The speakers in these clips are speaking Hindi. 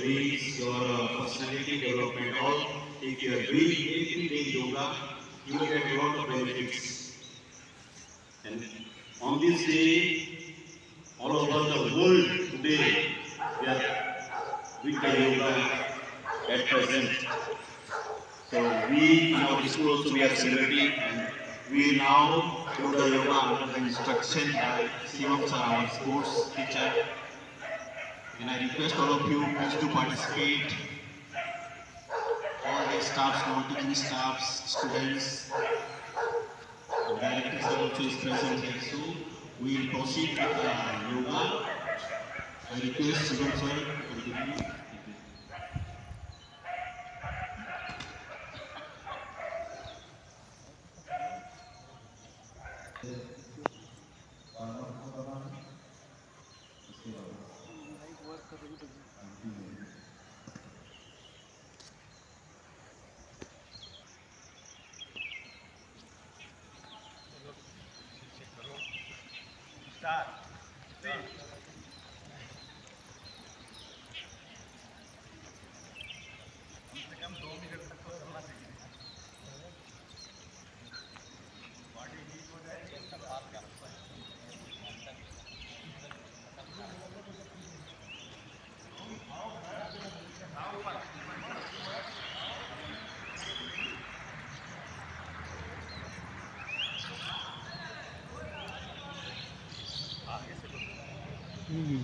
dreams, your personality development, all. If you are doing every day yoga, you will get a lot of benefits. And on this day, all over the world today, we are doing the yoga at present. So we in our school also we are celebrating, and we now do the yoga under the instruction by Shivam sir, our sports teacher. And I request all of you please to participate. All the staffs, non-teaching staffs, students, and director sir also is present here. So we will proceed with the yoga. I request Shivam sir to continue. Thank you.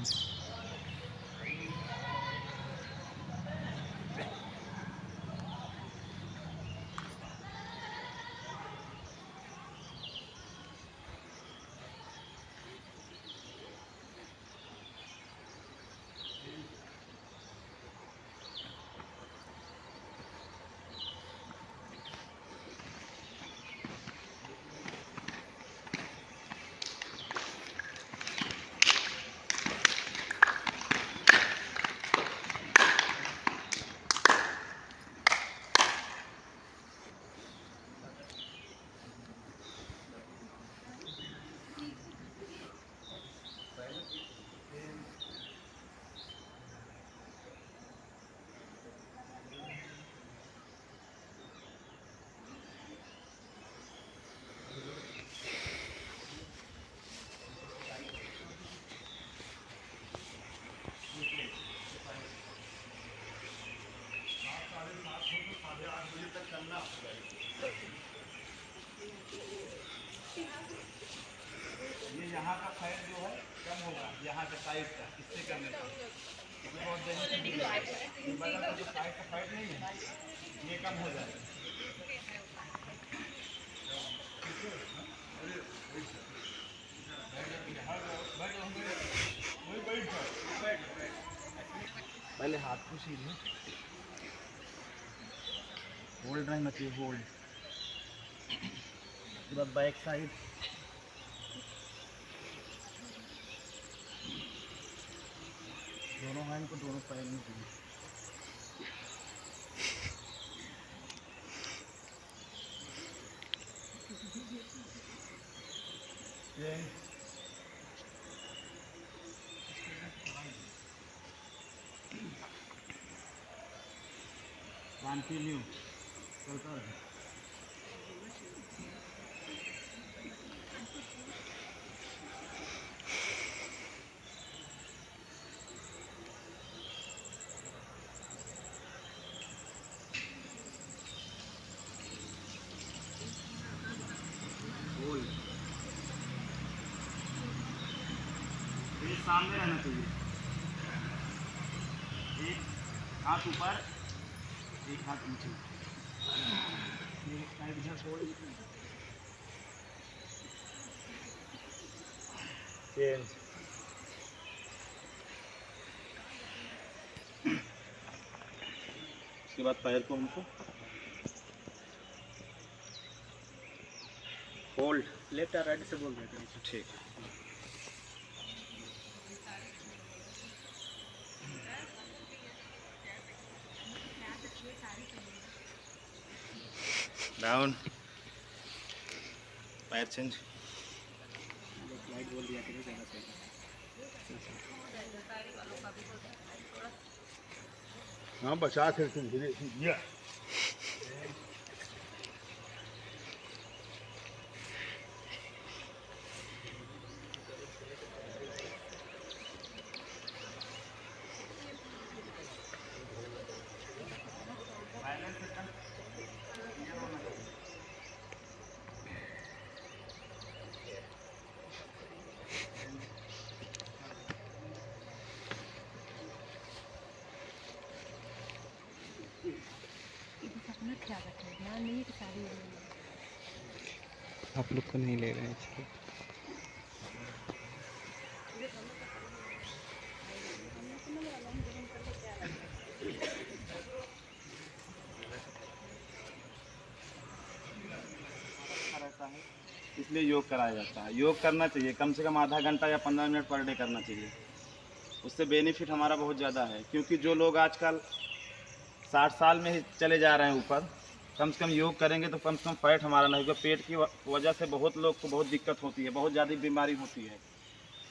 ये यहाँ का फैट जो है कम होगा, यहाँ का साइड का इससे करने का बहुत ये बगल का जो साइड का फैट नहीं है ये कम हो जाएगा। पहले हाथ को सीधे होल्ड रहना चाहिए, होल्ड। उसके बाद बैक साइड, दोनों हैंड को दोनों पैर में चाहिए। कंटिन्यू चलता रहे। ये सामने रहना चाहिए, एक हाथ ऊपर एक हाथ नीचे, साइड इधर छोड़ चेंज। उसके बाद पैर को हमको होल्ड, लेफ्ट और राइट से बोल रहे थे। ठीक है। डाउन, पैर चेंज। लाइट बोल दिया करें ज़्यादा सही। हाँ बचा थे तुम धीरे ये अपना ख्याल रखें, ध्यान नहीं कि शादी हो गई है। आप लोग को नहीं ले रहे हैं इसलिए। रहता है इसलिए योग कराया जाता है। योग करना चाहिए, कम से कम आधा घंटा या 15 मिनट पर डे करना चाहिए। उससे बेनिफिट हमारा बहुत ज़्यादा है, क्योंकि जो लोग आजकल 60 साल में ही चले जा रहे हैं ऊपर, कम से कम योग करेंगे तो कम से कम फैट हमारा नहीं होगा। पेट की वजह से बहुत लोग को बहुत दिक्कत होती है, बहुत ज़्यादा बीमारी होती है।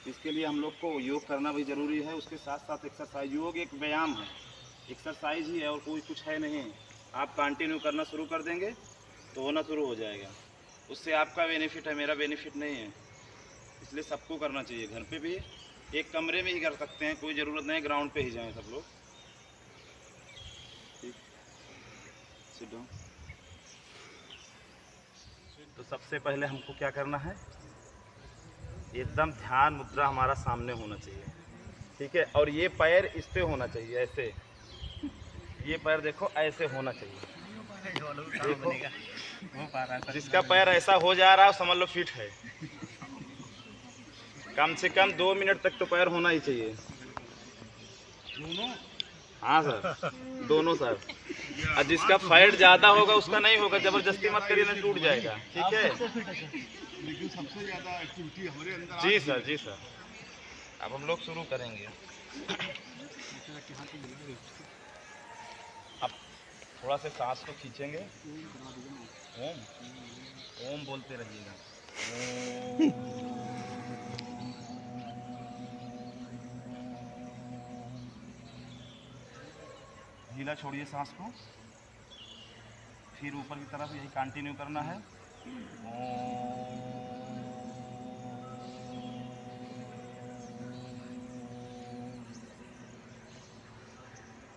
इसके लिए हम लोग को योग करना भी ज़रूरी है। उसके साथ साथ एक्सरसाइज, योग एक व्यायाम है, एक्सरसाइज ही है और कोई कुछ है नहीं। आप कंटिन्यू करना शुरू कर देंगे तो होना शुरू हो जाएगा। उससे आपका बेनिफिट है, मेरा बेनिफिट नहीं है। इसलिए सबको करना चाहिए। घर पे भी एक कमरे में ही कर सकते हैं, कोई ज़रूरत नहीं ग्राउंड पे ही जाएं सब लोग। ठीक, सिट डाउन। तो सबसे पहले हमको क्या करना है, एकदम ध्यान मुद्रा हमारा सामने होना चाहिए, ठीक है। और ये पैर इस पे होना चाहिए, ऐसे। ये पैर देखो ऐसे होना चाहिए, देखो। जिसका पैर ऐसा हो जा रहा है समझ लो फिट है। कम से कम 2 मिनट तक तो पैर होना ही चाहिए। हाँ सर, दोनों सर। और जिसका फैट ज़्यादा होगा उसका नहीं होगा, ज़बरदस्ती मत करिए, नहीं टूट जाएगा, ठीक है। लेकिन सबसे ज़्यादा एक्टिविटी हमारे अंदर जी सर, जी सर। अब हम लोग शुरू करेंगे। अब थोड़ा से सांस को खींचेंगे। ओम ओम बोलते रहिएगा। ढीला छोड़िए सांस को, फिर ऊपर की तरफ यही कंटिन्यू करना है।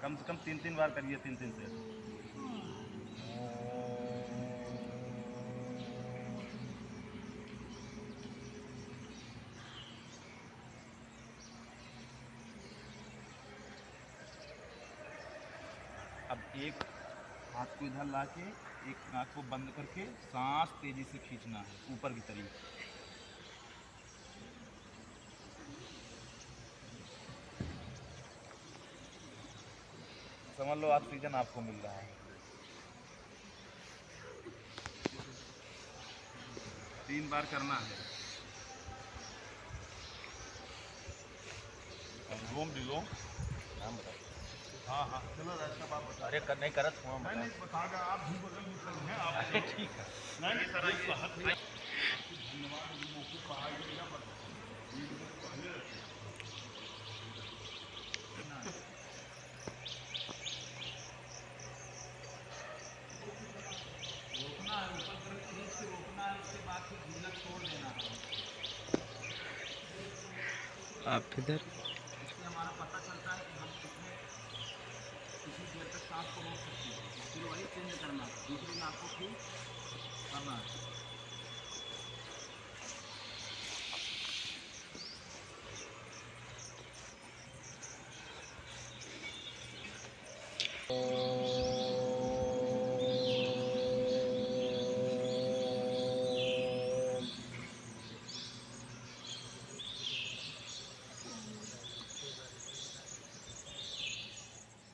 कम से कम 3-3 बार करिए, 3-3 से। अब एक हाथ को इधर ला के एक आँख को बंद करके सांस तेजी से खींचना है ऊपर की तरफ। समझ लो ऑक्सीजन आपको मिल रहा है। 3 बार करना है। अनुलोम विलोम नाम बताओ। हाँ हाँ चलो रास्ता बात बता। अरे नहीं करत हुआ नहीं बता दो, आप भी बगल में चल हैं आप। अरे ठीक है। नहीं सर, धन्यवाद। रोकना है, ऊपर तरफ खींच के रोकना है, उसके बाद फिर ढीला छोड़ देना है। आप इधर इससे हमारा पता चलता है कि हम कितनी देर तक सांस को रोक सकते हैं। फिर वही चेंज करना है, दूसरी नाक को फिर करना है।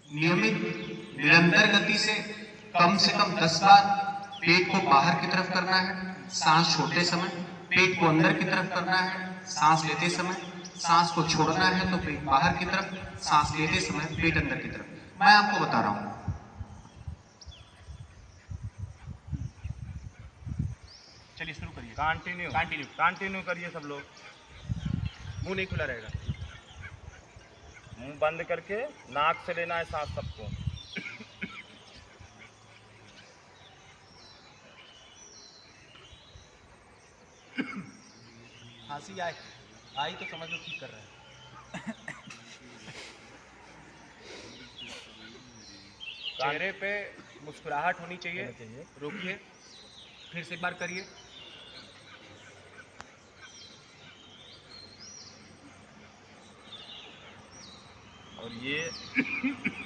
नियमित निरंतर गति से कम 10 बार पेट को बाहर की तरफ करना है, सांस छोड़ते समय पेट को अंदर की तरफ करना है। सांस लेते समय सांस को छोड़ना है तो पेट बाहर की तरफ, सांस लेते समय पेट अंदर की तरफ। मैं आपको बता रहा हूं। चलिए शुरू करिए। कंटिन्यू करिए सब लोग। मुंह नहीं खुला रहेगा, मुंह बंद करके नाक से लेना है सांस सबको। खांसी आए आई तो समझ लो ठीक कर रहा है। चेहरे पे मुस्कुराहट होनी चाहिए। रोकिए, फिर से एक बार करिए। और ये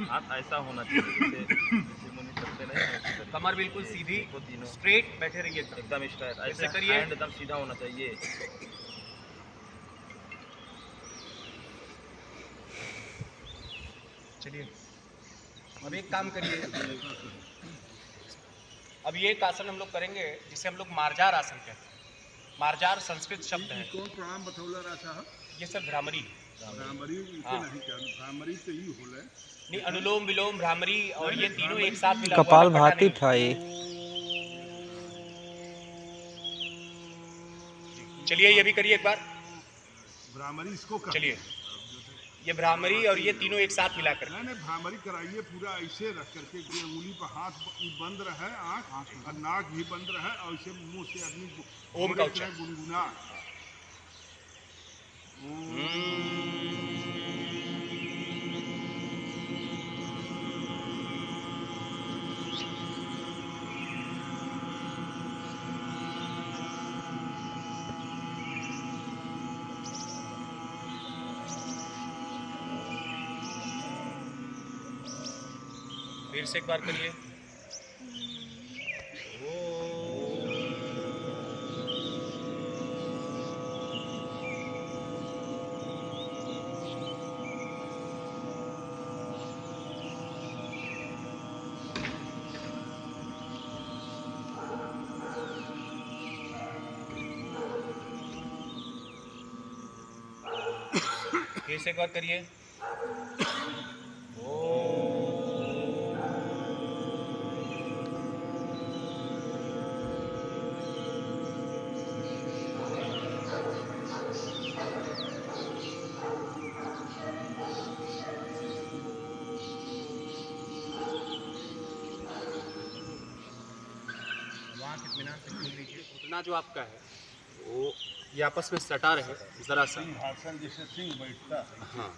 हाथ ऐसा होना चाहिए जैसे मुनि करते नहीं हैं, ऐसे करिए। कमर बिल्कुल सीधी, वो तीनों स्ट्रेट बैठे रहिए एकदम। एकदम स्ट्रेट ऐसे ऐसे करिए। हैंड एकदम सीधा होना चाहिए। चलिए अब एक काम करिए। अब ये एक आसन हम लोग करेंगे जिसे हम लोग मार्जार आसन कहते हैं। मार्जार संस्कृत शब्द है। कौन प्रणाम बतौला रहा है? ये सब भ्रामरी भ्रामरी इसे हाँ। नहीं कहते, भ्रामरी तो ही होले। नहीं, अनुलोम विलोम भ्रामरी और ये तीनों एक साथ मिला हुआ कपाल है, पता भाती नहीं। था ये। चलिए ये भी करिए एक बार। भ्रामरी इसको कहते चलिए हैं। ये भ्रामरी और ये तीनों एक साथ मिला कर। नहीं भ्रामरी कराइए पूरा ऐसे रख करके कि उंगली पर हाथ बंद रहे, आँख और नाक भी बंद रहे और ऐसे मुंह से आदमी ओम का उच्चारण। गुनगुना। फिर से एक बार करिए। फिर से एक बार करिए। घुटना जो आपका है वो ये आपस में सटा रहे जरा सा। सिंहासन जैसे सिंह बैठता है। हाँ,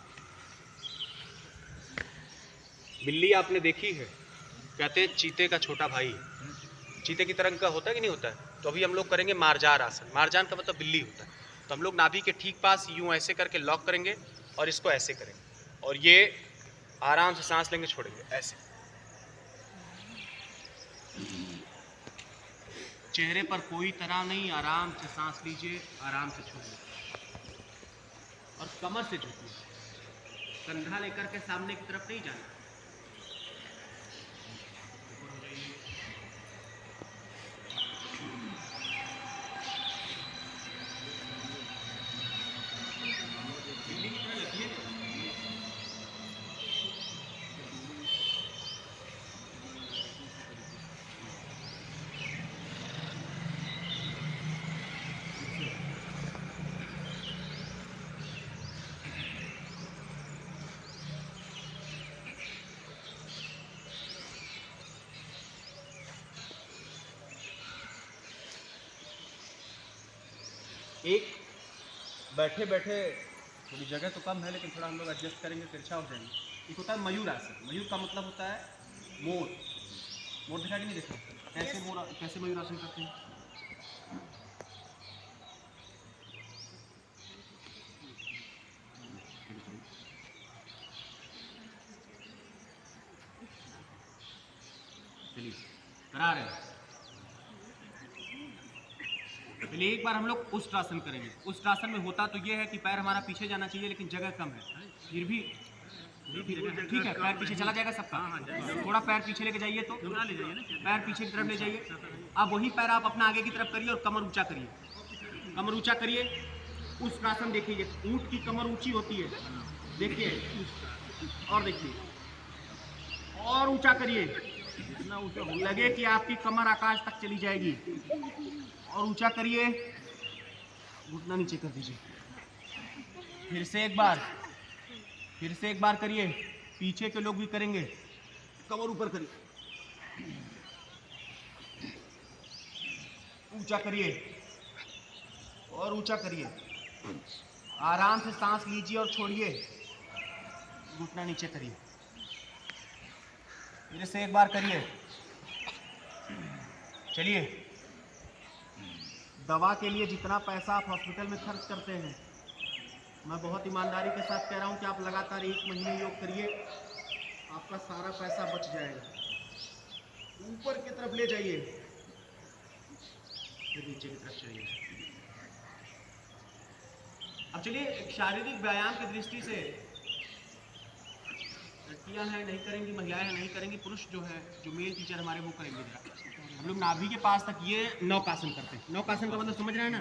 बिल्ली आपने देखी है, कहते हैं चीते का छोटा भाई। चीते की तरह का होता है कि नहीं होता है? तो अभी हम लोग करेंगे मार्जार आसन। मार्जान का मतलब बिल्ली होता है। तो हम लोग नाभि के ठीक पास यूं ऐसे करके लॉक करेंगे और इसको ऐसे करेंगे और ये आराम से सांस लेंगे, छोड़ेंगे ऐसे। चेहरे पर कोई तनाव नहीं, आराम से सांस लीजिए, आराम से छोड़िए और कमर से झुकिए। कंधा लेकर के सामने की तरफ नहीं जाना। बिल्ली की तरह लगिए। एक बैठे बैठे थोड़ी जगह तो कम है लेकिन थोड़ा हम लोग एडजस्ट करेंगे, तिरछा हो जाएंगे। एक होता है मयूर आसन। मयूर का मतलब होता है मोर। मोर देखा कि नहीं देखा? कैसे मोर, कैसे मयूर आसन करते हैं? चलिए करा रहे हैं। पहले एक बार हम लोग उष्ट्रासन करेंगे। उष्ट्रासन में होता तो ये है कि पैर हमारा पीछे जाना चाहिए लेकिन जगह कम है। फिर भी ठीक है, पैर पीछे चला जाएगा सबका। थोड़ा पैर पीछे लेके जाइए, तो पैर पीछे की तरफ ले जाइए। अब वही पैर आप अपना आगे की तरफ करिए और कमर ऊंचा करिए। कमर ऊंचा करिए। उष्ट्रासन देखिए, ऊंट की कमर ऊंची होती है, देखिए। और देखिए, और ऊंचा करिए, लगे कि आपकी कमर आकाश तक चली जाएगी। और ऊंचा करिए, घुटना नीचे कर दीजिए। फिर से एक बार करिए। पीछे के लोग भी करेंगे। कमर ऊपर करिए, ऊंचा करिए, और ऊंचा करिए। आराम से सांस लीजिए और छोड़िए। घुटना नीचे करिए। फिर से एक बार करिए। चलिए। दवा के लिए जितना पैसा आप हॉस्पिटल में खर्च करते हैं, मैं बहुत ईमानदारी के साथ कह रहा हूं कि आप लगातार 1 महीने योग करिए, आपका सारा पैसा बच जाएगा। ऊपर की तरफ ले जाइए, फिर नीचे की तरफ चलिए। अब चलिए, एक शारीरिक व्यायाम की दृष्टि से लड़कियां हैं नहीं करेंगी, महिलाएं हैं नहीं करेंगी, पुरुष जो है, जो मेल टीचर हमारे वो करेंगे। हम लोग नाभि के पास तक ये नौकासन करते हैं। नौकासन का मतलब समझ रहे हैं ना?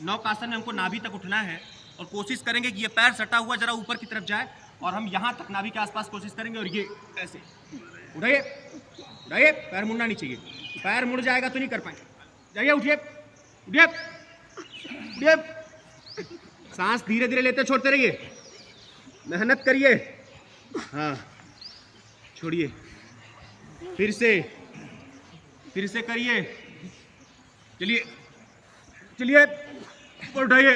नौकासन में हमको नाभि तक उठना है और कोशिश करेंगे कि ये पैर सटा हुआ जरा ऊपर की तरफ जाए और हम यहाँ तक नाभि के आसपास कोशिश करेंगे और ये ऐसे उठाइए, उठाइए, पैर मुड़ना नहीं चाहिए। पैर मुड़ जाएगा तो नहीं कर पाएंगे। जाइए, उठिए, उठिए, उठिए। सांस धीरे धीरे लेते छोड़ते रहिए, मेहनत करिए। हाँ, छोड़िए, फिर से करिए। चलिए, चलिए, ऊपर उठाइए।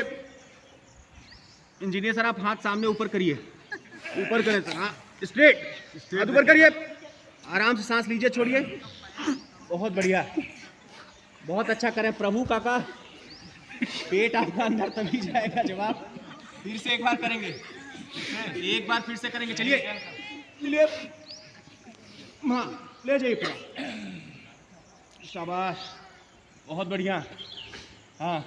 इंजीनियर सर, आप हाथ सामने ऊपर करिए, ऊपर करें सर। हाँ, स्ट्रेट हाथ ऊपर करिए। आराम से सांस लीजिए, छोड़िए। बहुत बढ़िया, बहुत अच्छा करें प्रभु काका। पेट आपका अंदर तभी जाएगा जब आप फिर से एक बार करेंगे। एक बार फिर से करेंगे। चलिए, चलिए, हाँ, ले जाइए पूरा। शाबाश, बहुत बढ़िया। हाँ,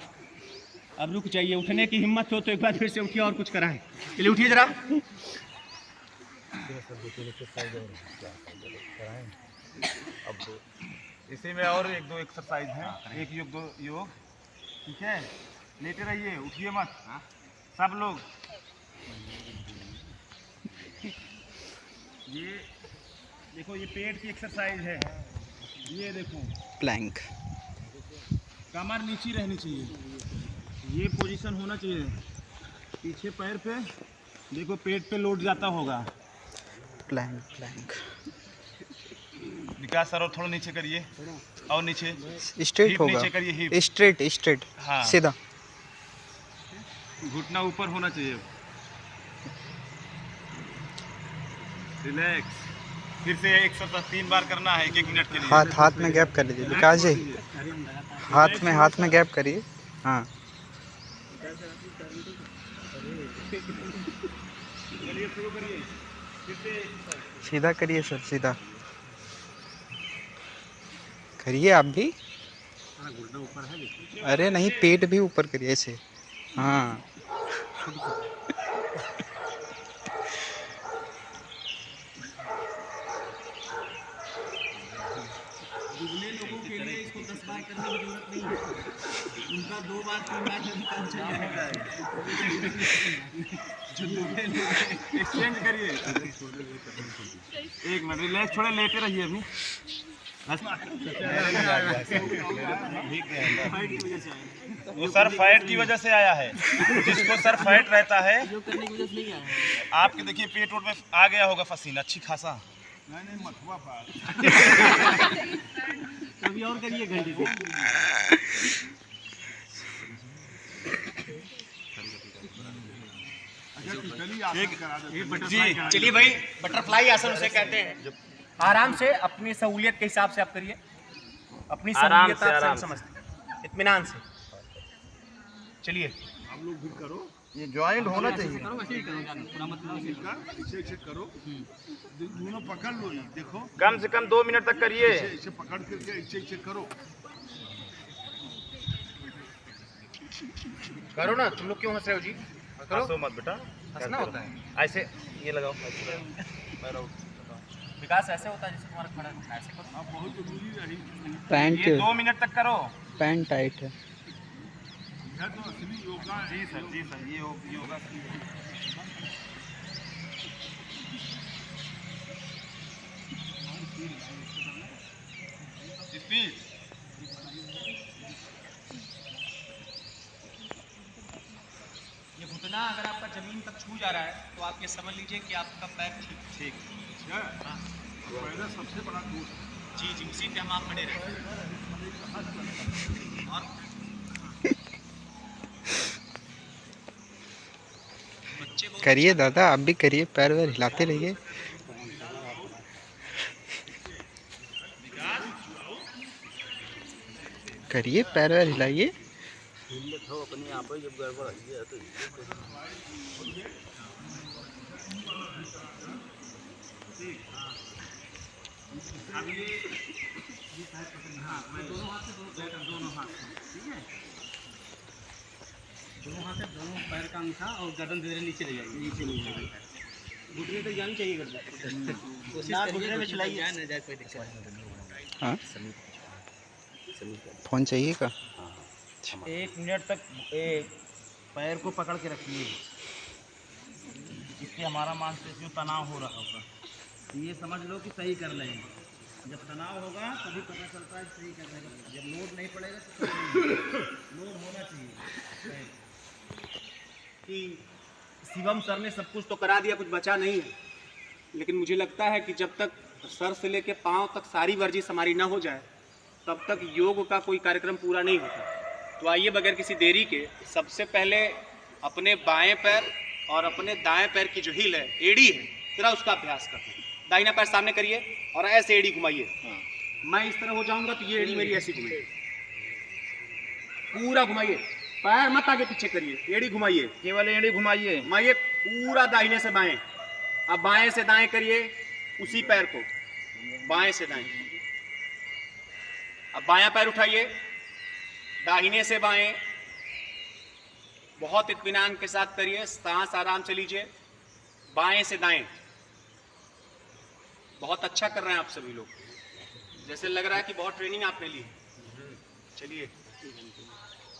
अब रुक जाइए। उठने की हिम्मत हो तो एक बार फिर से उठिए और कुछ कराएं। चलिए, उठिए जरा। अब इसी में और 1-2 एक्सरसाइज हैं। एक योग, 2 योग, ठीक है? लेटे रहिए, उठिए मत। सब लोग ये देखो, ये पेट की एक्सरसाइज है। ये देखो, प्लैंक। कमर नीचे रहनी चाहिए, ये पोजीशन होना चाहिए। पीछे पैर पे देखो, पेट पे लोड जाता होगा। Planck, Planck. विकास सर, और थोड़ा नीचे करिए, और नीचे स्ट्रेट हिप होगा। नीचे करिए, हिप स्ट्रेट। हाँ, सीधा। घुटना ऊपर होना चाहिए। रिलैक्स। फिर से 103 बार करना है 1-1 मिनट के लिए। हाथ में गैप कर लीजिए विकास जी। हाथ में गैप करिए। हाँ, चलिए, शुरू करिए। फिर से सीधा करिए सर, सीधा करिए आप भी। अरे नहीं, पेट भी ऊपर करिए ऐसे। हाँ, दुबले लोगों के लिए इसको 10 बार करने की जरूरत नहीं है। उनका 2 बार 3 बार में भी काम चल जाएगा। जो दुबले लोग हैं, एक्सचेंज करिए। 1 मिनट रिलैक्स, थोड़े लेटे रहिए अभी। वो सर फैट की वजह से आया है। जिसको सर फैट रहता है, करने की वजह से नहीं आया। आपके देखिए पेट वोट में आ गया होगा पसीना अच्छी खासा। नहीं, मथुआ पास। कभी और करिए घंटे से। जी, चलिए भाई, बटरफ्लाई आसन उसे कहते हैं। आराम से अपनी सहूलियत के हिसाब से आप करिए। अपनी सहूलियत आप समझते हैं, इत्मीनान से। चलिए, आप लोग भी करो, ये ज्वाइंट होना चाहिए। ऐसे ऐसे करो, दोनों पकड़ लो। ये देखो, कम से कम 2 मिनट तक करिए। ऐसे पकड़ करके ऐसे ऐसे करो। करो ना। तुम लोग क्यों हंस रहे हो जी? करो। हंसो मत बेटा, हंसना होता है। ऐसे ये लगाओ, विकास ऐसे होता है जैसे तुम्हारा खड़ा है, ऐसे करो। आप बहुत जरूरी रही। पैंट ये 2 मिनट तक करो। पैंट टाइट है। यह तो असली योगा है। जी सर, ये योगा स्पीड। ये घुटना अगर आपका जमीन तक छू जा रहा है तो आप ये समझ लीजिए कि आपका पैर ठीक। हाँ, पहला सबसे बड़ा दोष है। जी, उसी पे हम आप खड़े रहे। और करिए दादा, आप भी करिए, पैर वैर हिलाते रहिए। करिए, पैर वैर हिलाइए। दोनों हाथ से दोनों पैर का अंगूठा और गर्दन धीरे नीचे ले जाइए, नीचे ले जाइए। घुटने तक जानी चाहिए गर्दन, कोशिश घुटने में चलाइए, ना जाए कोई दिक्कत नहीं। हाँ, फ़ोन चाहिए का? 1 मिनट तक पैर को पकड़ के रखिए, इससे हमारा मांसपेशियों तनाव हो रहा होगा। ये समझ लो कि सही कर लेंगे। जब तनाव होगा तभी पता चलता है सही कर रहे हैं। जब लोड नहीं पड़ेगा तो लोड होना चाहिए। कि शिवम सर ने सब कुछ तो करा दिया, कुछ बचा नहीं है, लेकिन मुझे लगता है कि जब तक सर से लेके पाँव तक सारी वर्जिश हमारी ना हो जाए तब तक योग का कोई कार्यक्रम पूरा नहीं होता। तो आइए बगैर किसी देरी के सबसे पहले अपने बाएं पैर और अपने दाएं पैर की जो हील है, एड़ी है, जरा उसका अभ्यास करते हैं। दाहिना पैर सामने करिए और ऐसे एड़ी घुमाइए। मैं इस तरह हो जाऊंगा तो ये एड़ी मेरी ऐसी घुमाइए, पूरा घुमाइए, पैर मत आगे पीछे करिए, एड़ी घुमाइए, केवल एड़ी घुमाइए। घुमाइए पूरा दाहिने से बाएं। अब बाएं से दाएं करिए उसी पैर को, बाएं से दाएं। अब बायां पैर उठाइए, दाहिने से बाएं, बहुत इत्मीनान के साथ करिए, सांस आराम से लीजिए। बाएं से दाएं, बहुत अच्छा कर रहे हैं आप सभी लोग, जैसे लग रहा है कि बहुत ट्रेनिंग आपने ली। चलिए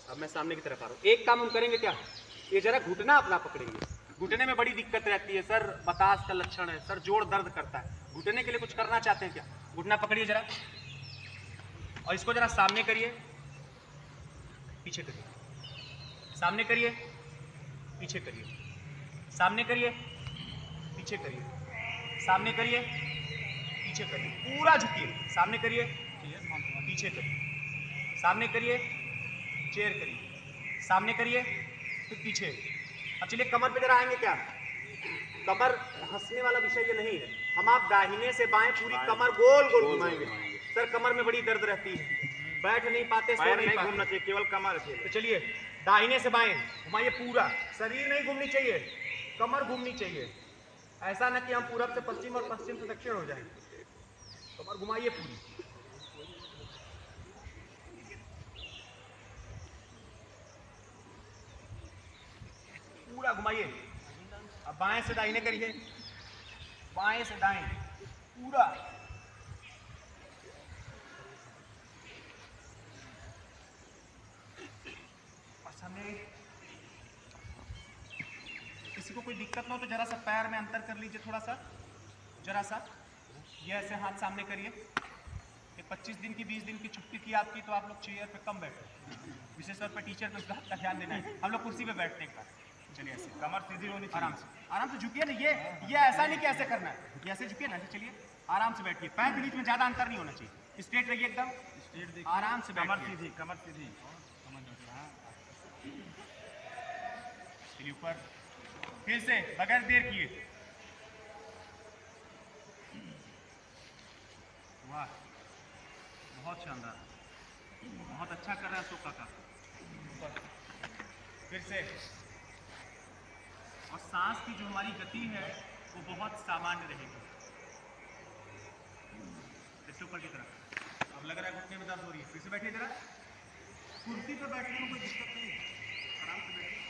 अब मैं सामने की तरफ आ रहा हूँ। एक काम हम करेंगे क्या, ये जरा घुटना अपना पकड़ेंगे। घुटने में बड़ी दिक्कत रहती है सर, बतास का लक्षण है सर, जोड़ दर्द करता है। घुटने के लिए कुछ करना चाहते हैं क्या? घुटना पकड़िए जरा और इसको जरा सामने करिए, पीछे करिए, सामने करिए, पीछे करिए, सामने करिए, पीछे करिए, सामने करिए, पीछे करिए, पूरा झुकिए, सामने करिए, पीछे करिए, सामने करिए, चेयर करिए, सामने करिए, फिर पीछे। अब चलिए कमर पे जरा आएंगे क्या? कमर हंसने वाला विषय ये नहीं है। हम आप दाहिने से बाएं पूरी कमर गोल गोल घुमाएंगे। सर कमर में बड़ी दर्द रहती है, बैठ नहीं पाते, सो नहीं घूमना चाहिए, केवल कमर। तो चलिए दाहिने से बाएं घुमाइए, पूरा शरीर नहीं घूमनी चाहिए, कमर घूमनी चाहिए। ऐसा ना कि हम पूरब से पश्चिम और पश्चिम से दक्षिण हो जाएं। कमर घुमाइए पूरी, पूरा घुमाइए। अब बाएं से दाहिने करिए, बाएं से दाएं पूरा। और सामने किसी को कोई दिक्कत ना हो तो जरा सा पैर में अंतर कर लीजिए, थोड़ा सा, जरा सा। ये ऐसे हाथ सामने करिए। ये 25 दिन की 20 दिन की छुट्टी थी आपकी, तो आप लोग चेयर पे कम बैठे, विशेष तौर पर टीचर को इस बात का ध्यान देना है। हम लोग कुर्सी पे बैठते हैं एक बार। चलिए ऐसे कमर सीधी होनी चाहिए, आराम से झुकिए ना। ये ऐसा नहीं कि ऐसे करना है, ये ऐसे झुकिए ना। चलिए आराम से बैठिए, पैर के बीच में ज्यादा अंतर नहीं होना चाहिए, स्ट्रेट रहिए एकदम, स्ट्रेट, आराम से कमर सीधी, कमर सीधी। चलिए ऊपर, फिर से बगैर देर किए। वाह बहुत शानदार, बहुत अच्छा कर रहा है सोका का। फिर से, और सांस की जो हमारी गति है वो बहुत सामान्य रहेगी। ऊपर की तरफ। अब लग रहा है घुटने में दर्द हो रही है, फिर से बैठिए जरा। कुर्सी पर बैठने में कोई दिक्कत नहीं है, आराम से बैठिए।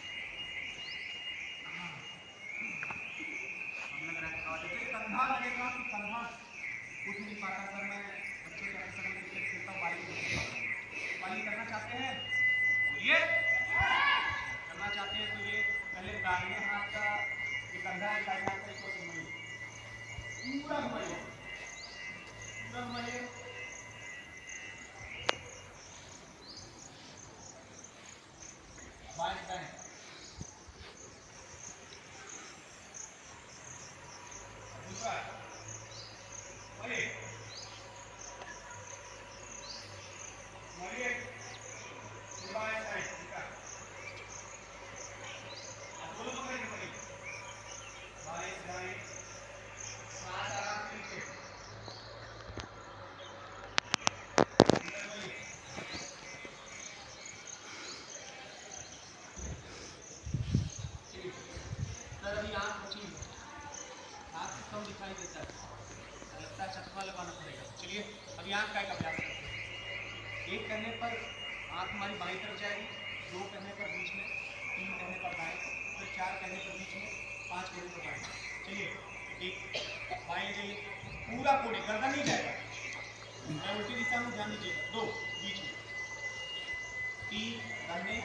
अब लग रहा है कंधा लगेगा कि कंधा कुछ नहीं पाता सर, मैं बच्चे का सर में क्रिकेट खेलता हूँ, बाली करना चाहते हैं बोलिए, करना चाहते हैं तो ये पहले दाहिने हाथ का ये कंधा है, दाहिने हाथ का इसको घुमाइए, पूरा घुमाइए, पूरा घुमाइए। बाएं दाएं, दूसरा आंख का एक अभ्यास करते हैं। एक करने पर आंख हमारी बाईं तरफ जाएगी, 2 करने पर बीच में, 3 करने पर दाएं, फिर 4 करने पर बीच में, 5 करने पर दाएं। चलिए, एक बाएं जाइए, पूरा कोने, गर्दन नहीं जाएगा, मैं उल्टी दिशा में ध्यान दीजिएगा। 2 बीच में, 3 दाहिने,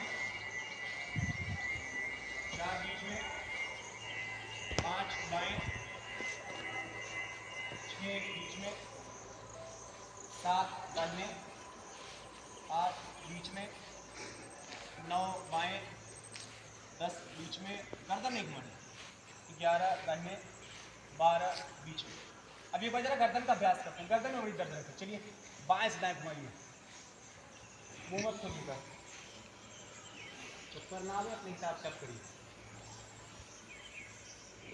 4 बीच में, 5 बाएं, 6 बीच में, 7 दाहिने, 8 बीच में, 9 बाएं, 10 बीच में, गर्दन नहीं घुमानी, 11 दाहिने, 12 बीच में। अब एक बार जरा गर्दन का अभ्यास करते हैं, गर्दन में बड़ी दर्द रहती है। चलिए, बाएं से दाएं घुमाइए, मुंह मत खोलिएगा, चक्कर ना आवे, अपने हिसाब से आप करिए।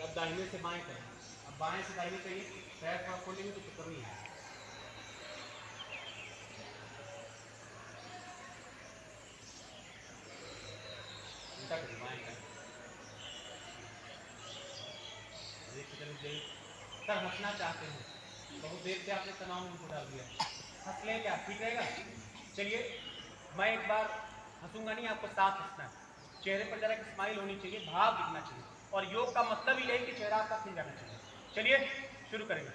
अब दाहिने से बाएं करें, अब बाएं से दाहिने करिए, पैर थोड़ा खोलेंगे तो चक्कर नहीं आएगा। उल्टा करिए, बाएं करें, सर हंसना चाहते हैं, बहुत देर से आपने तनाव में उनको डाल दिया, हंस लें क्या, ठीक रहेगा? चलिए, मैं एक बार हंसूंगा नहीं, आपको साफ हंसना है, चेहरे पर जरा एक स्माइल होनी चाहिए, भाव दिखना चाहिए, और योग का मतलब ही है कि चेहरा आपका खिल जाना चाहिए। चलिए शुरू करेंगे।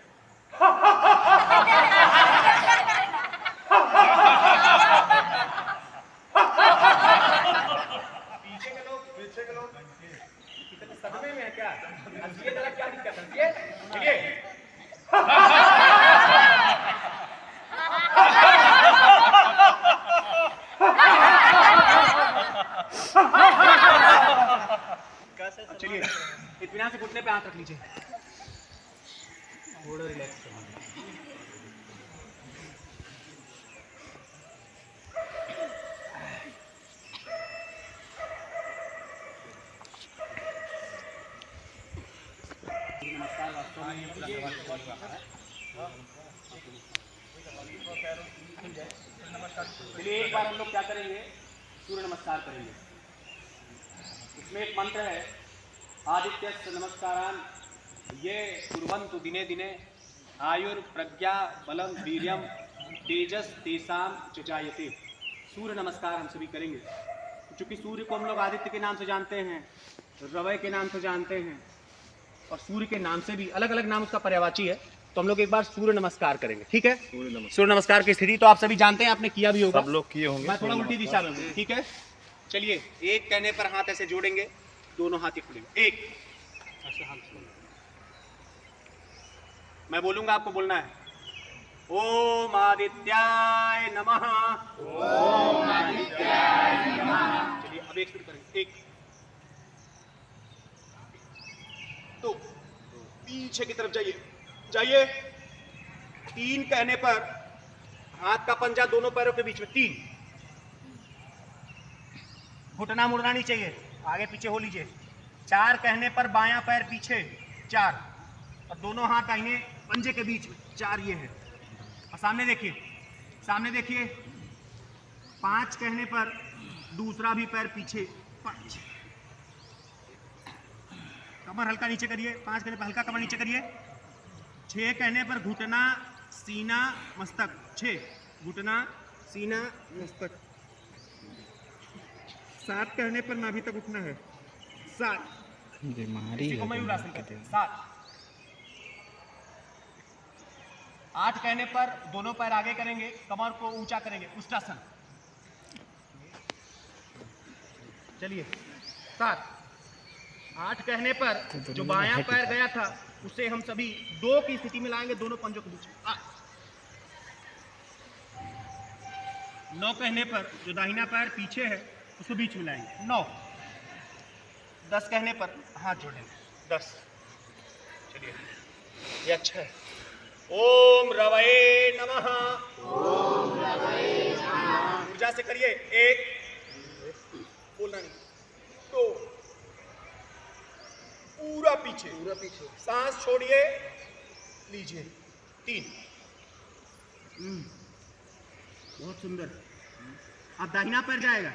पीछे के लोग कितने सदमे में है क्या? हंसिए जरा, क्या दिक्कत है? हंसिए, चलिए। चलिए, इत्मीनान से घुटने पे हाथ रख लीजिए, थोड़ा रिलैक्स करना। नमस्कार, वास्तव में चलिए एक बार हम लोग क्या करेंगे, सूर्य नमस्कार करेंगे। इसमें एक मंत्र है, आदित्यस्य नमस्कारान ये कुर्वन्तु दिने दिने आयुर्प्रज्ञा बलम वीर्यम तेजस तेसाम चचायते। सूर्य नमस्कार हम सभी करेंगे, क्योंकि सूर्य को हम लोग आदित्य के नाम से जानते हैं, रवि के नाम से जानते हैं, और सूर्य के नाम से भी अलग अलग नाम उसका पर्यायवाची है। तो हम लोग एक बार सूर्य नमस्कार करेंगे, ठीक है? सूर्य नमस्कार की स्थिति तो आप सभी जानते हैं, आपने किया भी होगा, सब लोग किए होंगे। मैं थोड़ा उल्टी दिशा में हूँ, ठीक है? चलिए, एक कहने पर हाथ ऐसे जोड़ेंगे, दोनों हाथ ही खुलेंगे, एक ऐसे हाथ जोड़ेंगे। मैं बोलूंगा, आपको बोलना है, ओम आदित्याय नमः। ओम आदित्याय नमः। चलिए अब एक शुरू करेंगे, एक, दो, पीछे की तरफ जाइए, जाइए, 3 कहने पर हाथ का पंजा दोनों पैरों के बीच में, 3, घुटना मुड़ना नहीं चाहिए, आगे पीछे हो लीजिए। 4 कहने पर बायां पैर पीछे, 4, और दोनों हाथ दाहिने पंजे के बीच में, 4 ये है। और सामने देखिए, सामने देखिए, 5 कहने पर दूसरा भी पैर पीछे, 5, कमर हल्का नीचे करिए, 5 कहने पर हल्का कमर नीचे करिए। 6 कहने पर घुटना सीना मस्तक, 6, घुटना सीना मस्तक। 7 कहने पर नाभि तक उठना है, 7, बीमारी इसी को मयूरासन कहते हैं, 7। 8 कहने पर दोनों पैर आगे करेंगे, कमर को ऊंचा करेंगे, उष्टासन। चलिए 7। 8 कहने पर जो बायां पैर गया था उसे हम सभी 2 की स्थिति में लाएंगे, दोनों पंजों के बीच में, 8। 9 कहने पर जो दाहिना पैर पीछे है उसको बीच में लाएंगे, 9। 10 कहने पर हाथ जोड़ेंगे, 10। चलिए, ये अच्छा है। ओम रवये नमः। ओम रवये नमः। ऊर्जा से करिए, 1, बोलना नहीं, 2, पूरा पीछे, सांस छोड़िए, लीजिए, 3। बहुत सुंदर। अब दाहिना पैर जाएगा,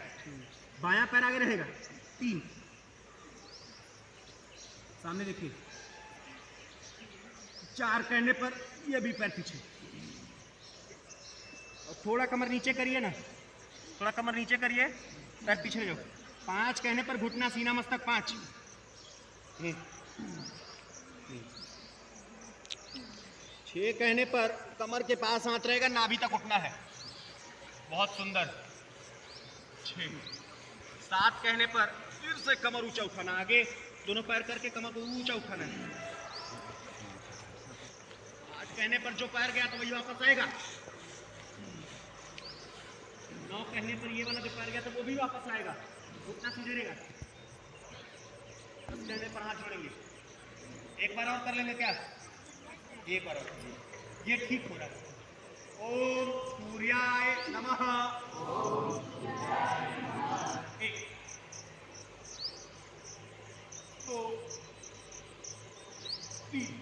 बायां पैर आगे रहेगा, 3, सामने देखिए। 4 कहने पर ये भी पैर पीछे, और थोड़ा कमर नीचे करिए ना, थोड़ा कमर नीचे करिए, पैर पीछे जाओ। 5 कहने पर घुटना सीना मस्तक 5। 6 कहने पर कमर के पास हाथ रहेगा, नाभि तक उठना है। बहुत सुंदर। 6 7 कहने पर फिर से कमर ऊंचा उठाना, आगे दोनों पैर करके कमर को ऊंचा उठाना है। 8 कहने पर जो पैर गया तो वही वापस आएगा। 9 कहने पर ये वाला जो पैर गया तो वो भी वापस आएगा, उतना सीधे रहेगा। 10 कहने पर हाथ जोड़ेंगे। एक बार और कर लेंगे क्या? एक बार और, ये ठीक हो रहा है। ओम सूर्याय नमः। एक, 2, 3।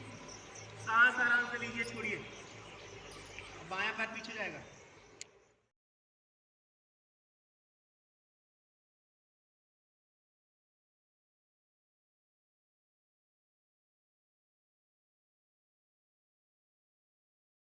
सांस आराम से लीजिए, छोड़िए। बायां पैर पीछे जाएगा।